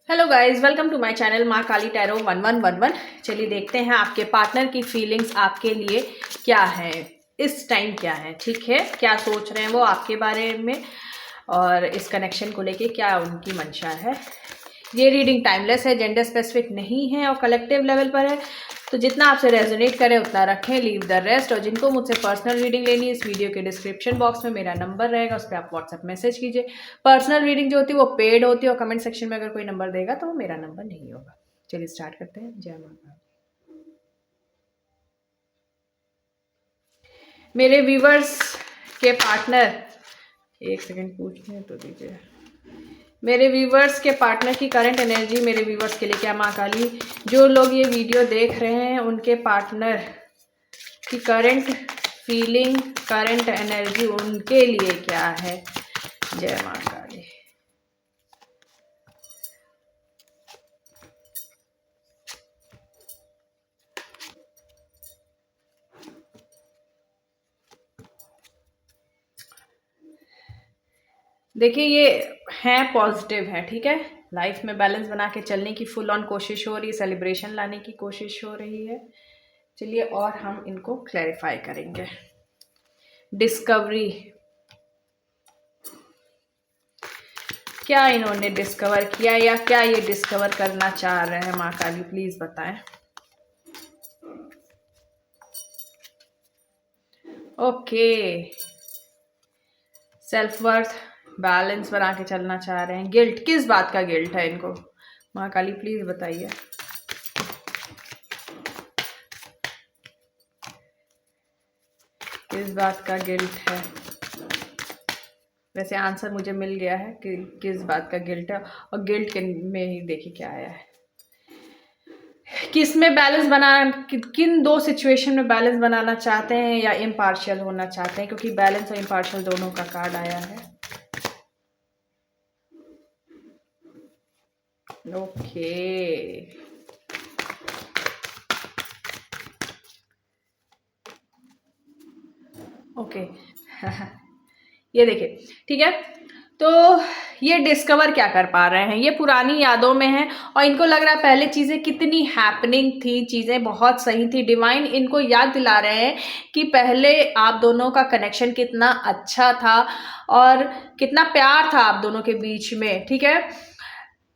Hello guys, welcome to my channel Maa Kali tarot 1111। चलिए देखते हैं आपके पार्टनर की फीलिंग्स आपके लिए क्या है इस टाइम, क्या है, ठीक है, क्या सोच रहे हैं वो आपके बारे में और इस कनेक्शन को लेके क्या उनकी मंशा है। ये रीडिंग टाइमलेस है, जेंडर स्पेसिफिक नहीं है और कलेक्टिव लेवल पर है, तो जितना आपसे रेजोनेट करे उतना रखें, लीव द रेस्ट। और जिनको मुझसे पर्सनल रीडिंग लेनी है, इस वीडियो के डिस्क्रिप्शन बॉक्स में मेरा नंबर रहेगा, उस पर आप व्हाट्सएप मैसेज कीजिए। पर्सनल रीडिंग जो होती है वो पेड होती है और कमेंट सेक्शन में अगर कोई नंबर देगा तो वो मेरा नंबर नहीं होगा। चलिए स्टार्ट करते हैं। जय माता। मेरे व्यूवर्स के पार्टनर, एक सेकंड पूछने तो दीजिए। मेरे व्यूवर्स के पार्टनर की करंट एनर्जी मेरे व्यूवर्स के लिए क्या माँ काली, जो लोग ये वीडियो देख रहे हैं उनके पार्टनर की करंट फीलिंग, करंट एनर्जी उनके लिए क्या है। जय माँ काली। देखिए, ये है पॉजिटिव है, ठीक है, लाइफ में बैलेंस बना के चलने की फुल ऑन कोशिश हो रही है, सेलिब्रेशन लाने की कोशिश हो रही है। चलिए और हम इनको क्लैरिफाई करेंगे। डिस्कवरी, क्या इन्होंने डिस्कवर किया या क्या ये डिस्कवर करना चाह रहे हैं, माँ काली प्लीज बताएं। ओके, सेल्फ वर्थ, बैलेंस बना के चलना चाह रहे हैं। गिल्ट, किस बात का गिल्ट है इनको, माँ काली प्लीज बताइए। किस बात का गिल्ट है। वैसे आंसर मुझे मिल गया है कि किस बात का गिल्ट है, और गिल्ट में ही देखिए क्या आया है। किस में बैलेंस बना, किन दो सिचुएशन में बैलेंस बनाना चाहते हैं या इम्पार्शियल होना चाहते हैं, क्योंकि बैलेंस और इम्पार्शियल दोनों का कार्ड आया है। ओके, ओके ये देखिए, ठीक है, तो ये डिस्कवर क्या कर पा रहे हैं, ये पुरानी यादों में है और इनको लग रहा है पहले चीज़ें कितनी हैपनिंग थी, चीज़ें बहुत सही थी। डिवाइन इनको याद दिला रहे हैं कि पहले आप दोनों का कनेक्शन कितना अच्छा था और कितना प्यार था आप दोनों के बीच में, ठीक है।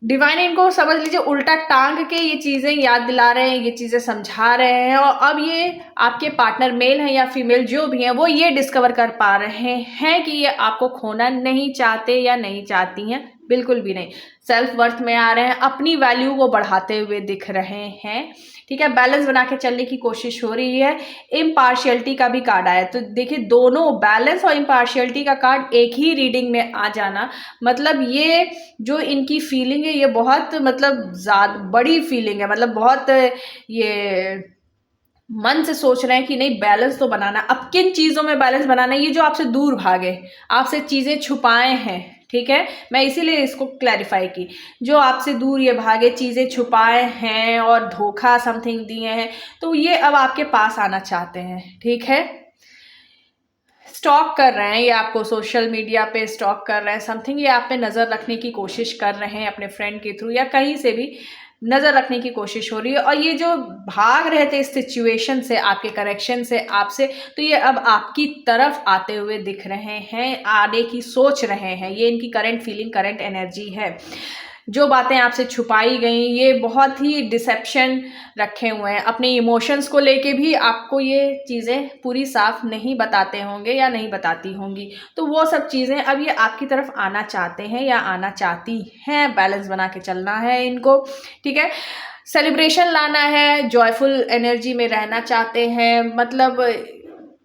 डिवाइन इनको समझ लीजिए उल्टा टांग के ये चीज़ें याद दिला रहे हैं, ये चीज़ें समझा रहे हैं, और अब ये आपके पार्टनर मेल हैं या फीमेल जो भी हैं वो ये डिस्कवर कर पा रहे हैं कि ये आपको खोना नहीं चाहते या नहीं चाहती हैं, बिल्कुल भी नहीं। सेल्फ वर्थ में आ रहे हैं, अपनी वैल्यू को बढ़ाते हुए दिख रहे हैं, ठीक है। बैलेंस बना के चलने की कोशिश हो रही है। इम्पार्शियलिटी का भी कार्ड आया, तो देखिए दोनों बैलेंस और इम्पार्शियलिटी का कार्ड एक ही रीडिंग में आ जाना, मतलब ये जो इनकी फीलिंग है ये बहुत मतलब ज़्यादा बड़ी फीलिंग है, मतलब बहुत ये मन से सोच रहे हैं कि नहीं बैलेंस तो बनाना। अब किन चीज़ों में बैलेंस बनाना है, ये जो आपसे दूर भागे, आपसे चीज़ें छुपाए हैं, ठीक है, मैं इसीलिए इसको क्लैरिफाई की। जो आपसे दूर ये भागे, चीज़ें छुपाए हैं और धोखा समथिंग दिए हैं, तो ये अब आपके पास आना चाहते हैं, ठीक है। स्टॉक कर रहे हैं ये आपको, सोशल मीडिया पे स्टॉक कर रहे हैं समथिंग, ये आप पे नज़र रखने की कोशिश कर रहे हैं अपने फ्रेंड के थ्रू या कहीं से भी नज़र रखने की कोशिश हो रही है। और ये जो भाग रहे थे इस सिचुएशन से, आपके करेक्शन से, आपसे, तो ये अब आपकी तरफ आते हुए दिख रहे हैं, आने की सोच रहे हैं। ये इनकी करंट फीलिंग, करंट एनर्जी है। जो बातें आपसे छुपाई गई, ये बहुत ही डिसेप्शन रखे हुए हैं, अपने इमोशंस को लेके भी आपको ये चीज़ें पूरी साफ नहीं बताते होंगे या नहीं बताती होंगी, तो वो सब चीज़ें अब ये आपकी तरफ आना चाहते हैं या आना चाहती हैं। बैलेंस बना के चलना है इनको, ठीक है। सेलिब्रेशन लाना है, जॉयफुल एनर्जी में रहना चाहते हैं, मतलब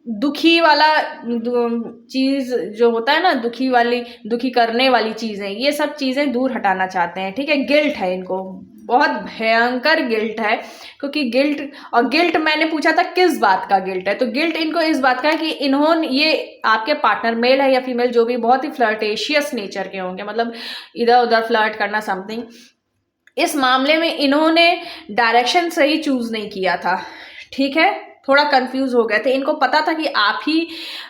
दुखी वाला चीज़ जो होता है ना, दुखी वाली, दुखी करने वाली चीज़ें, ये सब चीज़ें दूर हटाना चाहते हैं, ठीक है। गिल्ट है इनको, बहुत भयंकर गिल्ट है, क्योंकि गिल्ट, और गिल्ट मैंने पूछा था किस बात का गिल्ट है, तो गिल्ट इनको इस बात का है कि इन्होंने, ये आपके पार्टनर मेल है या फीमेल जो भी, बहुत ही फ्लर्टेशियस नेचर के होंगे, मतलब इधर उधर फ्लर्ट करना समथिंग। इस मामले में इन्होंने डायरेक्शन सही चूज नहीं किया था, ठीक है, थोड़ा कंफ्यूज हो गए थे। इनको पता था कि आप ही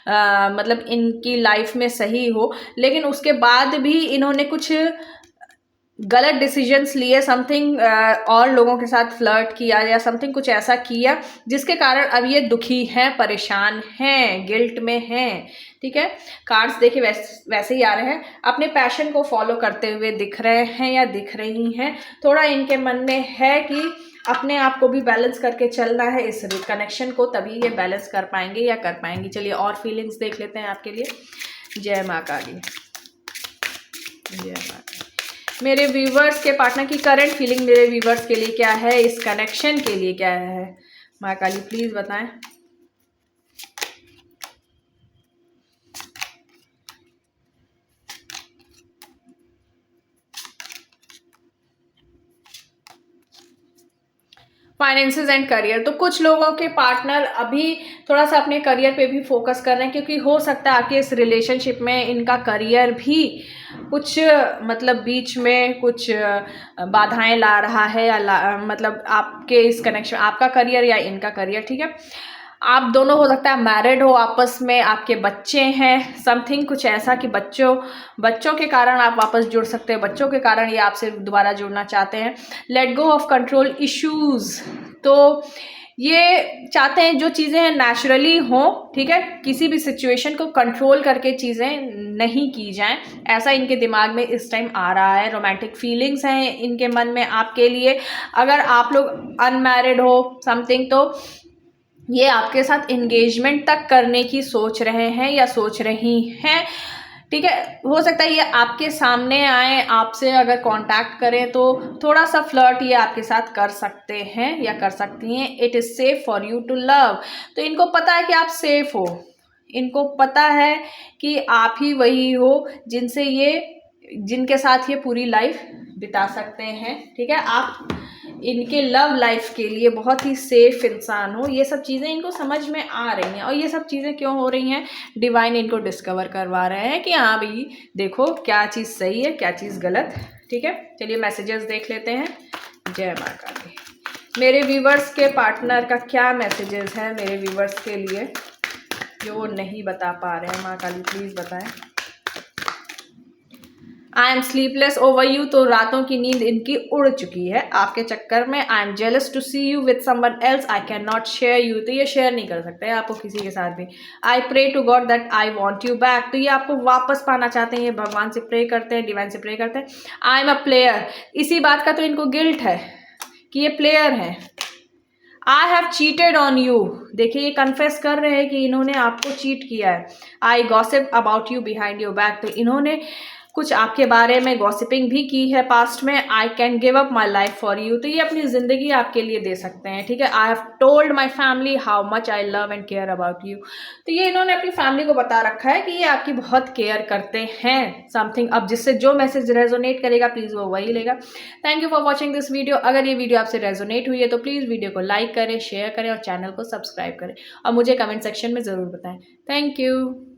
मतलब इनकी लाइफ में सही हो, लेकिन उसके बाद भी इन्होंने कुछ गलत डिसीजंस लिए, समथिंग और लोगों के साथ फ्लर्ट किया या समथिंग कुछ ऐसा किया जिसके कारण अब ये दुखी हैं, परेशान हैं, गिल्ट में हैं। ठीक है, कार्ड्स देखिए वैसे ही आ रहे हैं। अपने पैशन को फॉलो करते हुए दिख रहे हैं या दिख रही हैं। थोड़ा इनके मन में है कि अपने आप को भी बैलेंस करके चलना है इस कनेक्शन को, तभी ये बैलेंस कर पाएंगे या कर पाएंगी। चलिए और फीलिंग्स देख लेते हैं आपके लिए। जय माँ काली, जय माँ काली। मेरे व्यूवर्स के पार्टनर की करंट फीलिंग मेरे व्यूवर्स के लिए क्या है, इस कनेक्शन के लिए क्या है, माँ काली प्लीज बताएं। फाइनेंसेस एंड करियर, तो कुछ लोगों के पार्टनर अभी थोड़ा सा अपने करियर पे भी फोकस कर रहे हैं, क्योंकि हो सकता है आपके इस रिलेशनशिप में इनका करियर भी कुछ मतलब बीच में कुछ बाधाएं ला रहा है या मतलब आपके इस कनेक्शन, आपका करियर या इनका करियर। ठीक है, आप दोनों हो सकता है मैरिड हो, आपस में आपके बच्चे हैं, समथिंग कुछ ऐसा कि बच्चों के कारण आप वापस जुड़ सकते हैं, बच्चों के कारण ये आपसे दोबारा जुड़ना चाहते हैं। Let go of control issues, तो ये चाहते हैं जो चीज़ें हैं नेचुरली हों। ठीक है, किसी भी सिचुएशन को कंट्रोल करके चीज़ें नहीं की जाएं, ऐसा इनके दिमाग में इस टाइम आ रहा है। रोमांटिक फीलिंग्स हैं इनके मन में आपके लिए। अगर आप लोग अनमैरिड हो समथिंग, तो ये आपके साथ एंगेजमेंट तक करने की सोच रहे हैं या सोच रही हैं। ठीक है, हो सकता है ये आपके सामने आए, आपसे अगर कांटेक्ट करें तो थोड़ा सा फ्लर्ट ये आपके साथ कर सकते हैं या कर सकती हैं। It is safe for you to love, तो इनको पता है कि आप सेफ हो, इनको पता है कि आप ही वही हो जिनके साथ ये पूरी लाइफ बिता सकते हैं। ठीक है, आप इनके लव लाइफ के लिए बहुत ही सेफ इंसान हो। ये सब चीज़ें इनको समझ में आ रही हैं, और ये सब चीज़ें क्यों हो रही हैं, डिवाइन इनको डिस्कवर करवा रहे हैं कि हाँ भाई देखो क्या चीज़ सही है क्या चीज़ गलत। ठीक है, चलिए मैसेजेस देख लेते हैं। जय माँ काली, मेरे व्यूवर्स के पार्टनर का क्या मैसेजेस है मेरे व्यूवर्स के लिए जो वो नहीं बता पा रहे हैं। माँ काली प्लीज़ बताएं। I am sleepless over you, तो रातों की नींद इनकी उड़ चुकी है आपके चक्कर में। I am jealous to see you with someone else, I can not share you, तो ये शेयर नहीं कर सकते हैं आपको किसी के साथ भी। I pray to God that I want you back, तो ये आपको वापस पाना चाहते हैं, ये भगवान से प्रे करते हैं, डिवाइन से प्रे करते हैं। आई एम अ प्लेयर, इसी बात का तो इनको गिल्ट है कि ये प्लेयर हैं। I have cheated on you, देखिए ये कन्फेस कर रहे हैं कि इन्होंने आपको चीट किया है। I gossip about you behind your back, तो इन्होंने कुछ आपके बारे में गॉसिपिंग भी की है पास्ट में। I can give up my life for you, तो ये अपनी ज़िंदगी आपके लिए दे सकते हैं। ठीक है, I have told my family how much I love and care about you, तो ये इन्होंने अपनी फैमिली को बता रखा है कि ये आपकी बहुत केयर करते हैं समथिंग। अब जिससे जो मैसेज रेजोनेट करेगा प्लीज़ वो वही लेगा। Thank you for watching this video. अगर ये वीडियो आपसे रेजोनेट हुई है तो प्लीज़ वीडियो को लाइक करें, शेयर करें और चैनल को सब्सक्राइब करें, और मुझे कमेंट सेक्शन में ज़रूर बताएं। Thank you.